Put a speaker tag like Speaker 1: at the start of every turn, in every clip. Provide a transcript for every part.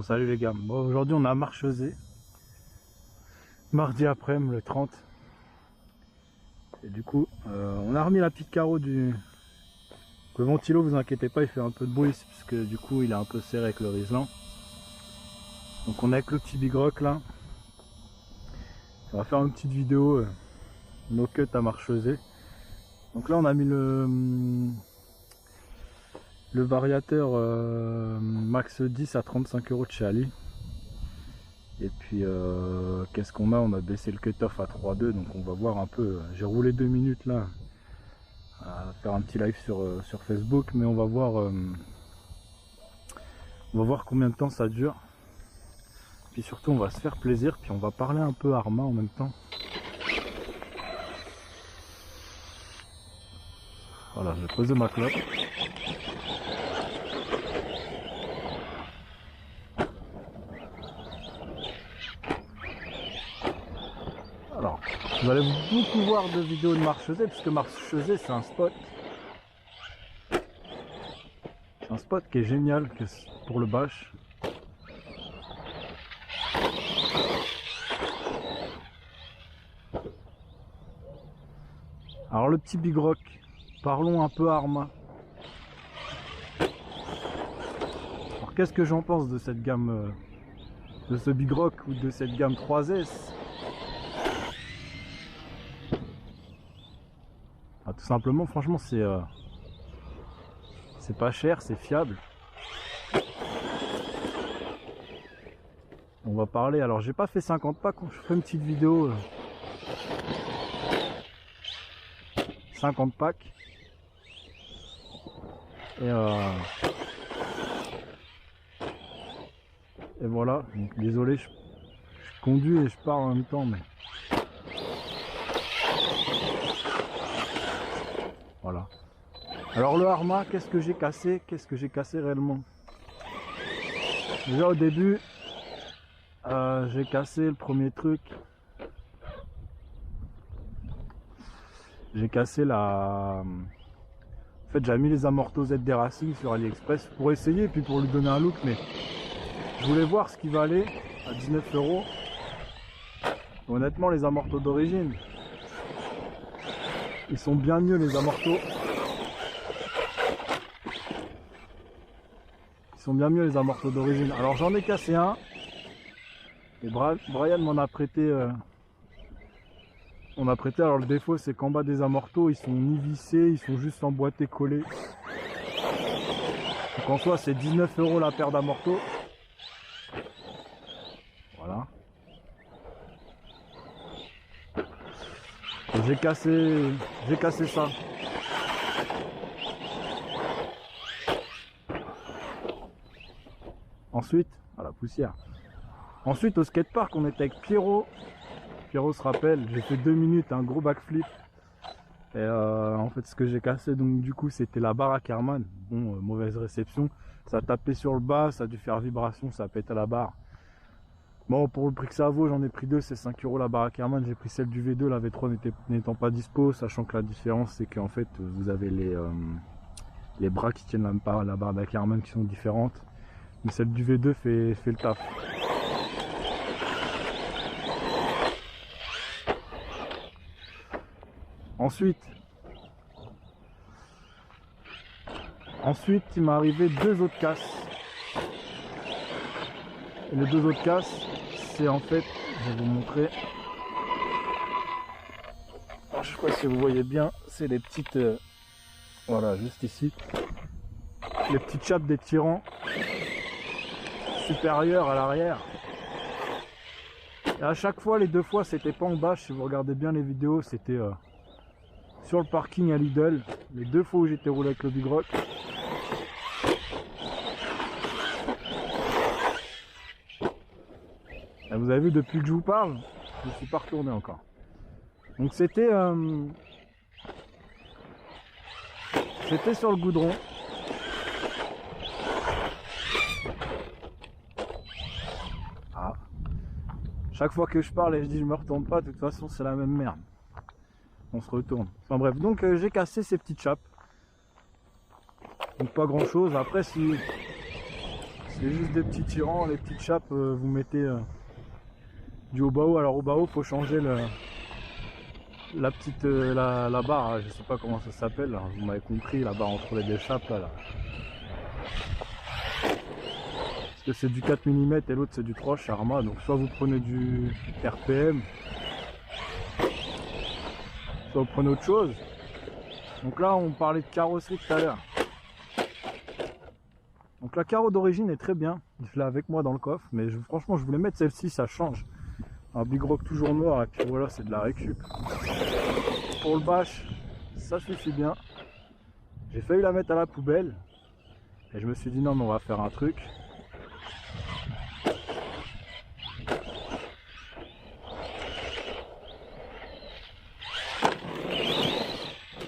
Speaker 1: Salut les gars, bon, aujourd'hui on a Marchezé, mardi après-midi le 30, et du coup on a remis la petite carreau du... Le ventilo, vous inquiétez pas, il fait un peu de bruit parce que du coup il est un peu serré avec le Riesling. Donc on est avec le petit Big Rock là, on va faire une petite vidéo no cut à Marchezé. Donc là on a mis le variateur Max 10 à 35 € de chez Ali. Et puis qu'est-ce qu'on a? On a baissé le cut-off à 3.2, donc on va voir un peu. J'ai roulé 2 minutes là à faire un petit live sur Facebook, mais on va voir combien de temps ça dure. Puis surtout on va se faire plaisir, puis on va parler un peu Arma en même temps. Voilà, je vais poser ma clope. Alors, vous allez beaucoup voir de vidéos de Marchezé, puisque Marchezé c'est un spot. C'est un spot qui est génial pour le bâche. Alors le petit Big Rock, parlons un peu Arma. Alors qu'est-ce que j'en pense de cette gamme, de ce Big Rock ou de cette gamme 3S? Ah, tout simplement, franchement, c'est pas cher, c'est fiable. On va parler. Alors, j'ai pas fait 50 packs, je ferai une petite vidéo 50 packs. Et voilà. Donc, désolé, je conduis et je parle en même temps, mais voilà. Alors le Arma, qu'est-ce que j'ai cassé? Qu'est-ce que j'ai cassé réellement? Déjà au début, j'ai cassé le premier truc. J'ai cassé la... En fait, j'avais mis les amortos ZD Racing sur AliExpress pour essayer, puis pour lui donner un look, mais je voulais voir ce qui valait à 19 €. Honnêtement, les amortos d'origine, ils sont bien mieux, les amortos. Ils sont bien mieux, les amortos d'origine. Alors j'en ai cassé un. Et Brian m'en a prêté. On a prêté. Alors le défaut, c'est qu'en bas des amortos, ils sont ni vissés, ils sont juste emboîtés, collés. Donc en soi, c'est 19 € la paire d'amortos. Voilà. J'ai cassé ça. Ensuite, à la poussière. Ensuite, au skatepark, on était avec Pierrot. Pierrot se rappelle, j'ai fait 2 minutes, un gros backflip. Et en fait, ce que j'ai cassé, donc du coup, c'était la barre à Kerman. Bon, mauvaise réception. Ça a tapé sur le bas, ça a dû faire vibration, ça a pété la barre. Bon, pour le prix que ça vaut, j'en ai pris 2, c'est 5 € la barre à Kerman. J'ai pris celle du V2, la V3 n'étant pas dispo, sachant que la différence, c'est qu'en fait, vous avez les bras qui tiennent la barre d'Ackerman qui sont différentes. Mais celle du V2 fait le taf. Ensuite, il m'est arrivé 2 autres casses. Et les 2 autres casses, c'est en fait, je vais vous montrer. Alors, je sais pas si vous voyez bien, c'est les petites, voilà, juste ici, les petites chapes des tirants supérieures à l'arrière. Et à chaque fois, les 2 fois, c'était pas en bâche. Si vous regardez bien les vidéos, c'était sur le parking à Lidl. Les 2 fois où j'étais roulé avec le Big Rock. Et vous avez vu, depuis que je vous parle, je ne suis pas retourné encore. Donc c'était sur le goudron. Ah. Chaque fois que je parle et je dis je me retourne pas, de toute façon c'est la même merde. On se retourne. Enfin bref, donc j'ai cassé ces petites chapes. Donc pas grand chose. Après si C'est juste des petits tirants, les petites chapes, vous mettez du haut bas haut. Alors au bas haut, faut changer la petite la barre, hein, je sais pas comment ça s'appelle, hein, vous m'avez compris, la barre entre les deux chapes là. Parce que c'est du 4 mm et l'autre c'est du 3 chez Arma, donc soit vous prenez du RPM, soit vous prenez autre chose. Donc là on parlait de carrosserie tout à l'heure. Donc la carreau d'origine est très bien, je l'ai avec moi dans le coffre, mais franchement je voulais mettre celle-ci, ça change. Un Big Rock toujours noir et puis voilà, c'est de la récup. Pour le bash, ça suffit bien. J'ai failli la mettre à la poubelle et je me suis dit non mais on va faire un truc.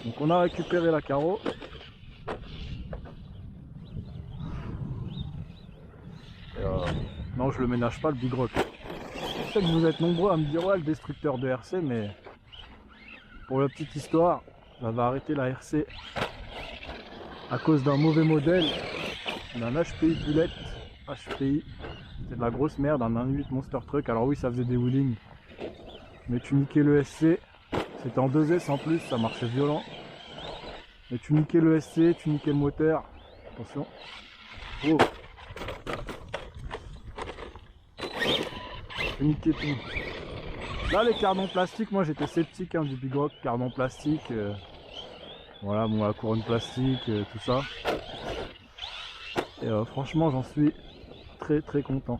Speaker 1: Donc on a récupéré la carreau. Non, je le ménage pas le Big Rock. Je sais que vous êtes nombreux à me dire ouais le destructeur de RC, mais pour la petite histoire, j'avais arrêté la RC à cause d'un mauvais modèle, d'un HPI Bullet. HPI, c'est de la grosse merde, un 1.8 Monster Truck. Alors oui, ça faisait des wheelings, mais tu niquais le SC, c'était en 2S en plus, ça marchait violent. Mais tu niquais le SC, tu niquais le moteur. Attention. Oh. Tu niquais tout. Là les cardons plastiques, moi j'étais sceptique hein, du Big Rock, cardon plastique. Voilà, bon, la couronne plastique, tout ça. Et franchement j'en suis très très content.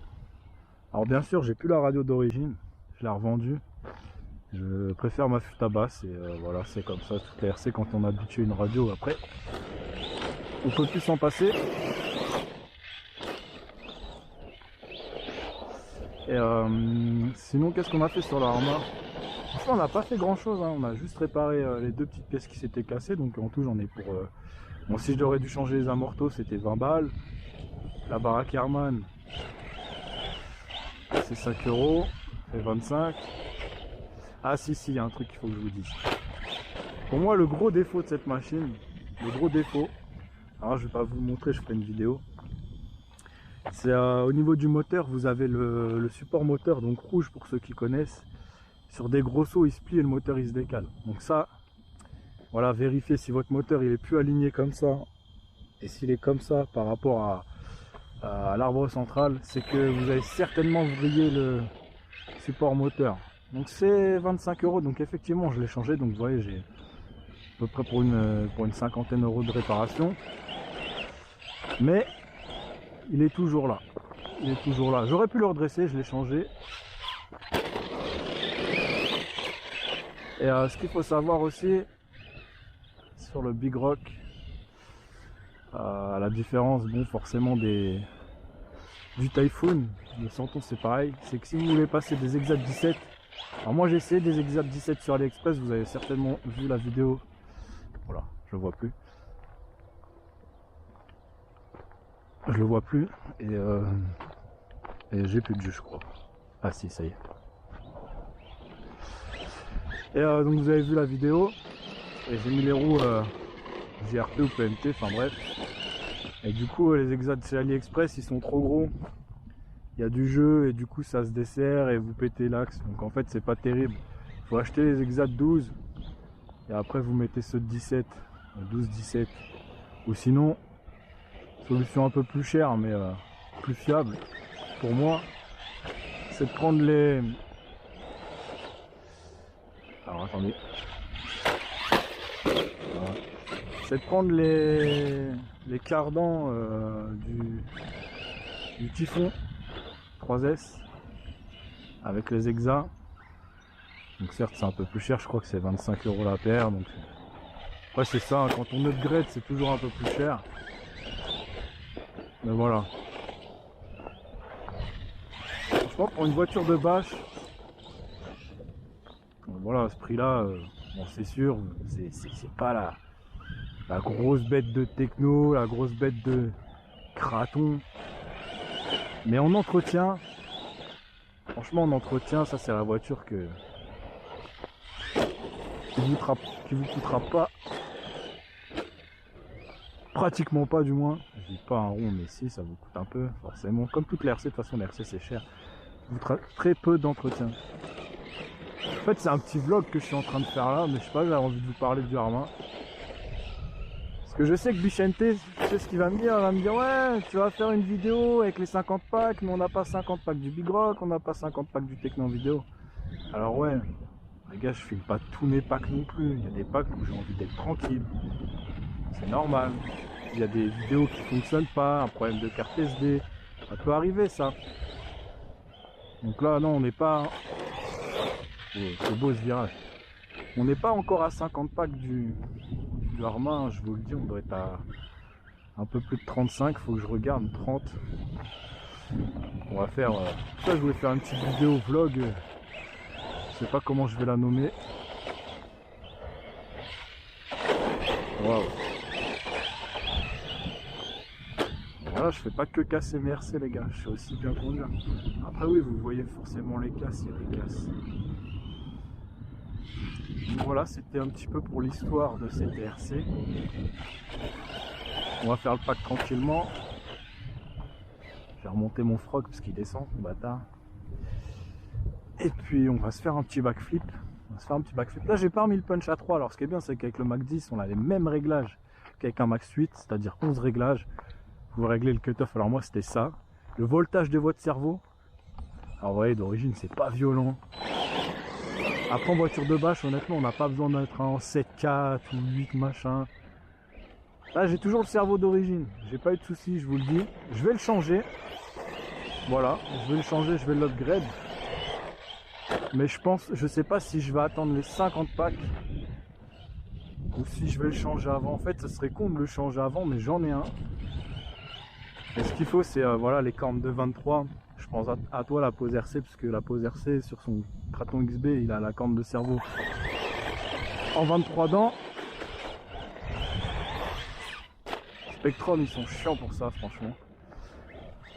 Speaker 1: Alors bien sûr j'ai plus la radio d'origine, je l'ai revendue. Je préfère ma flûte à basse et voilà, c'est comme ça, toutes les RC quand on habitue une radio après. On peut plus s'en passer. Et sinon qu'est-ce qu'on a fait sur la Arma? Franchement on n'a pas fait grand chose, hein. On a juste réparé les deux petites pièces qui s'étaient cassées, donc en tout j'en ai pour... Bon si j'aurais dû changer les amortos c'était 20 balles. La baraque Herman c'est 5 €, c'est 25. Ah si, il y a un truc qu'il faut que je vous dise. Pour moi le gros défaut de cette machine, le gros défaut, alors je vais pas vous le montrer, je ferai une vidéo. C'est au niveau du moteur, vous avez le support moteur, donc rouge pour ceux qui connaissent. Sur des gros sauts il se plie et le moteur il se décale. Donc ça, voilà, vérifiez si votre moteur il est plus aligné comme ça. Et s'il est comme ça par rapport à l'arbre central, c'est que vous avez certainement vrillé le support moteur. Donc c'est 25 €, donc effectivement je l'ai changé, donc vous voyez j'ai à peu près pour une cinquantaine € de réparation. Mais il est toujours là, il est toujours là. J'aurais pu le redresser, je l'ai changé. Et ce qu'il faut savoir aussi sur le Big Rock, la différence, bon forcément du Typhoon, le Santon c'est pareil, c'est que si vous voulez passer des Exat 17, alors moi j'ai essayé des Exat 17 sur AliExpress, vous avez certainement vu la vidéo, voilà, je le vois plus. Je le vois plus et j'ai plus de jeu je crois. Ah si, ça y est. Et donc vous avez vu la vidéo et j'ai mis les roues JRP ou PMT, enfin bref. Et du coup les Exat chez AliExpress ils sont trop gros. Il y a du jeu et du coup ça se dessert et vous pétez l'axe. Donc en fait c'est pas terrible. Il faut acheter les Exat 12 et après vous mettez ceux de 17, 12-17. Ou sinon, solution un peu plus chère mais plus fiable pour moi, c'est de prendre les... Alors attendez. Voilà. C'est de prendre les cardans du Typhon 3S avec les Exa. Donc certes c'est un peu plus cher, je crois que c'est 25 € la paire. Donc ouais c'est ça, hein, quand on upgrade c'est toujours un peu plus cher. Mais voilà. Franchement pour une voiture de bâche, voilà, à ce prix là, bon c'est sûr, c'est pas la grosse bête de techno, la grosse bête de craton. Mais en entretien, franchement en entretien, ça c'est la voiture qui vous coûtera pas pratiquement pas du moins. Je dis pas un rond, mais si, ça vous coûte un peu, forcément. Comme toutes les RC, de toute façon, les RC c'est cher. Vous très peu d'entretien. En fait, c'est un petit vlog que je suis en train de faire là, mais je sais pas, j'ai envie de vous parler du Arma. Parce que je sais que Bichente, c'est ce qu'il va me dire. Il va me dire, ouais, tu vas faire une vidéo avec les 50 packs, mais on n'a pas 50 packs du Big Rock, on n'a pas 50 packs du Techno vidéo. Alors ouais, les gars, je filme pas tous mes packs non plus. Il y a des packs où j'ai envie d'être tranquille. C'est normal. Il y a des vidéos qui fonctionnent pas, un problème de carte SD. Ça peut arriver ça. Donc là, non, on n'est pas... Oh, c'est beau ce virage. On n'est pas encore à 50 packs du Arma, je vous le dis, on doit être à un peu plus de 35, faut que je regarde, 30. On va faire... ça, je voulais faire une petite vidéo vlog. Je sais pas comment je vais la nommer. Waouh. Voilà, je fais pas que casser mes RC les gars, je sais aussi bien conduire. Après oui, vous voyez forcément les casses, il y a des casses. Donc voilà, c'était un petit peu pour l'histoire de cette RC. On va faire le pack tranquillement. Je vais remonter mon frog parce qu'il descend, le bâtard. Et puis on va se faire un petit backflip. Là j'ai pas remis le punch à 3. Alors ce qui est bien, c'est qu'avec le Mac 10, on a les mêmes réglages qu'avec un Max 8, c'est-à-dire 11 réglages. Vous réglez le cutoff, alors moi c'était ça. Le voltage de votre cerveau. Alors vous voyez, d'origine c'est pas violent. Après en voiture de bâche, honnêtement, on n'a pas besoin d'être en 7.4 ou 8 machin. Là j'ai toujours le cerveau d'origine, j'ai pas eu de soucis, je vous le dis. Je vais le changer. Voilà, je vais le changer, je vais l'upgrade. Mais je sais pas si je vais attendre les 50 packs ou si je vais le changer avant. En fait, ce serait con de le changer avant, mais j'en ai un. Et ce qu'il faut, c'est voilà, les cornes de 23. Je pense à toi la pose RC, parce que la pose RC sur son Kraton XB, il a la corne de cerveau en 23 dents. Spectrum, ils sont chiants pour ça, franchement.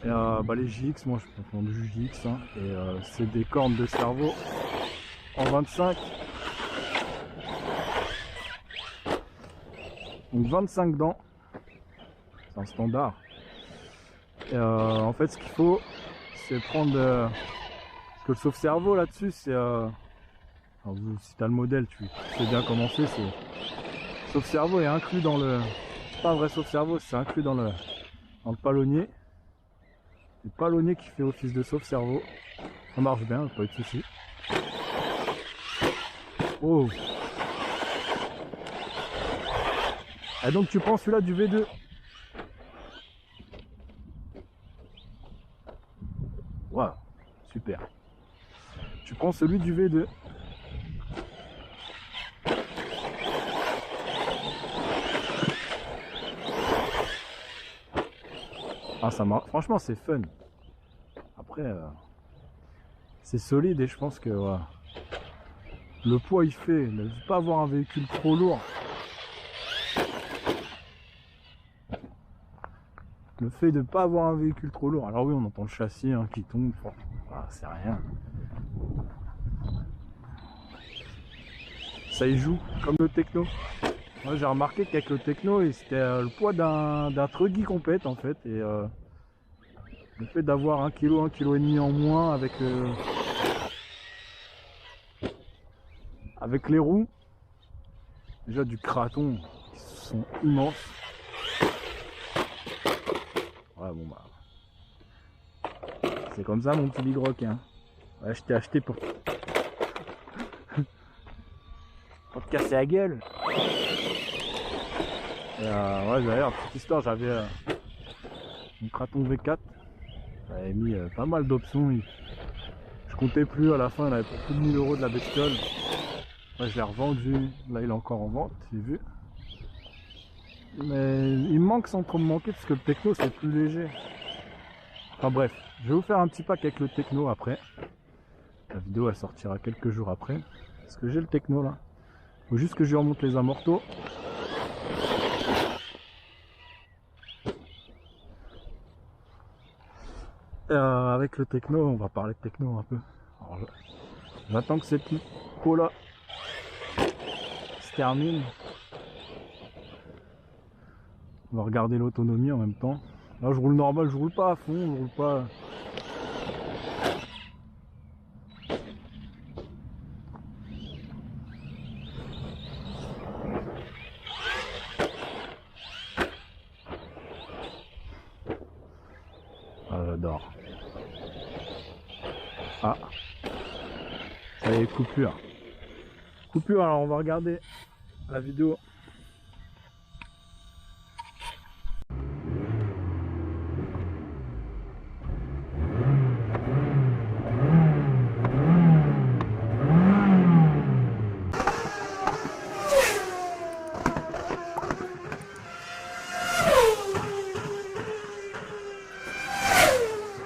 Speaker 1: Et bah, les JX, moi je prends du JX, hein, et c'est des cornes de cerveau en 25. Donc 25 dents, c'est un standard. Et en fait, ce qu'il faut, c'est prendre parce que le sauve-cerveau là-dessus, c'est si t'as le modèle, tu sais bien comment c'est. Sauve-cerveau est inclus dans le, c'est pas un vrai sauve-cerveau, c'est inclus dans le palonnier. Le palonnier qui fait office de sauve-cerveau. Ça marche bien, pas eu de soucis. Oh. Et donc tu prends celui-là du V2. Waouh, super. Tu prends celui du V2. Ah, ça marche. Franchement, c'est fun. Après, c'est solide et je pense que voilà, le poids il fait. Ne pas avoir un véhicule trop lourd. Le fait de ne pas avoir un véhicule trop lourd. Alors oui, on entend le châssis hein, qui tombe. Ah, c'est rien. Ça y joue comme le Techno. Moi j'ai remarqué qu'avec le Techno, c'était le poids d'un truggy complète en fait. Et le fait d'avoir 1 kg, 1,5 kg en moins avec les roues, déjà du Kraton, qui sont immenses. Ouais, bon bah, c'est comme ça mon petit Big Rock, hein. Ouais, je t'ai acheté pour te casser la gueule. Et ouais, d'ailleurs, petite histoire, j'avais mon Kraton V4. J'avais mis pas mal d'options. Je comptais plus, à la fin, il avait pour plus de 1000 € de la bestiole. Ouais, je l'ai revendu. Là, il est encore en vente, j'ai vu. Mais il me manque sans trop me manquer parce que le Techno c'est plus léger. Enfin bref, je vais vous faire un petit pack avec le Techno après. La vidéo elle sortira quelques jours après. Parce que j'ai le Techno là. Faut juste que je remonte les amortos. Avec le Techno, on va parler de Techno un peu. J'attends que cette peau là se termine. On va regarder l'autonomie en même temps. Là je roule normal, je roule pas à fond, je roule pas. Ah, j'adore. Ah, ça y est, coupure. Coupure, alors on va regarder la vidéo